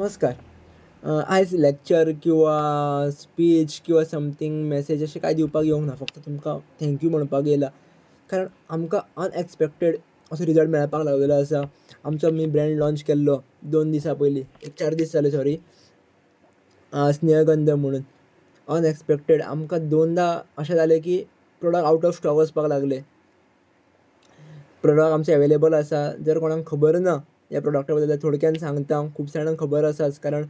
नमस्कार. आयज लेक्चर किंवा स्पीच किंवा समथींग मेसेज अशें कांय दिवपाक येवंक ना. फक्त तुमकां थँक यू म्हणपाक येयला. कारण आमकां अनएक्सपेक्टेड असो रिजल्ट मेळपाक लागलेलो आसा. आमचो आमी ब्रँड लॉन्च केल्लो 2 दिसां पयलीं, 4 दीस जाले सॉरी. स्नेहगंध म्हणून. अनएक्सपेक्टेड आमकां 2दा अशें जालें की प्रोडक्ट आउट ऑफ स्टॉक वचपाक लागले. प्रोडक्ट आमचे अवेलेबल आसा. जर कोणाक खबर ना ह्या प्रोडक्टा बद्दल जाल्यार थोडक्यान सांगता. खूब जाणांक खबर आसाच, कारण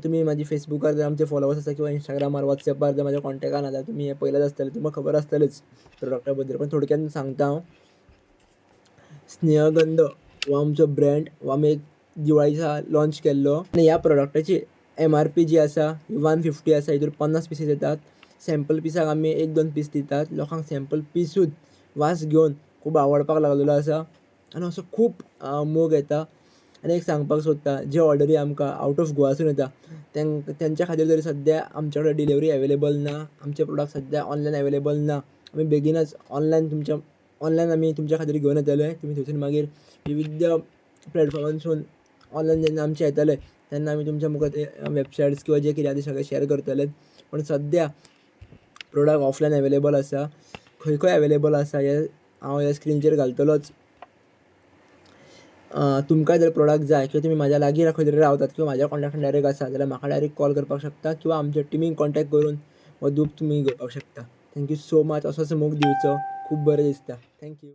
तुमी म्हाजी फेसबुकार जर आमचे फॉलोवर्स आसा किंवा इंस्टाग्रामार, वॉट्सॅपार जर म्हाज्या कॉन्टॅक्टान आसा, तुमी हें पळयलाच आसतलें, तुमकां खबर आसतलेंच प्रोडक्टा बद्दल. पण थोडक्यान सांगता हांव. स्नेहगंध हो आमचो ब्रँड, हो आमी एक दिवाळे दिसा लॉन्च केल्लो आनी ह्या प्रोडक्टाची MRP जी आसा 150 आसा. हितूर 50 पीसीस येतात. सॅम्पल पिसाक आमी 1-2 पीस दितात. लोकांक सॅम्पल पिसूच वास घेवन खूब आवडपाक लागलेलो आसा आनी असो खूब मोग येता. आनी एक सांगपाक सोदता, जे ऑर्डरी आमकां आउट ऑफ गोवासून येता तेंच्या खातीर तरी सद्या आमचे कडेन डिलिव्हरी अवेलेबल ना. आमचे प्रोडक्ट सद्या ऑनलायन अवेलेबल ना. आमी बेगीनच ऑनलायन आमी तुमच्या खातीर घेवन येतले. तुमी थंयसून मागीर विविध प्लॅटफॉर्मांसून ऑनलायन जेन्ना आमचे येतले तेन्ना आमी तुमच्या मुखार ते वेबसायट्स किंवा जे कितें आसा ते सगळें शेअर करतले. पण सद्या प्रोडक्ट ऑफलायन अवेलेबल आसा. खंय खंय अवेलेबल आसा हें हांव ह्या स्क्रिनीचेर घालतलोच. तुमकां जर प्रोडक्ट जाय किंवा तुमी म्हाज्या लागीं खंय तरी रावतात किंवा म्हाज्या कॉन्टॅक्टान डायरेक्ट आसा जाल्यार म्हाका डायरेक्ट कॉल करपाक शकता किंवा आमच्या टिमीक कॉन्टॅक्ट करून हो दूख तुमी घेवपाक शकता. Thank you so much. असोच मोग दिवचो. खूब बरें दिसता. Thank you.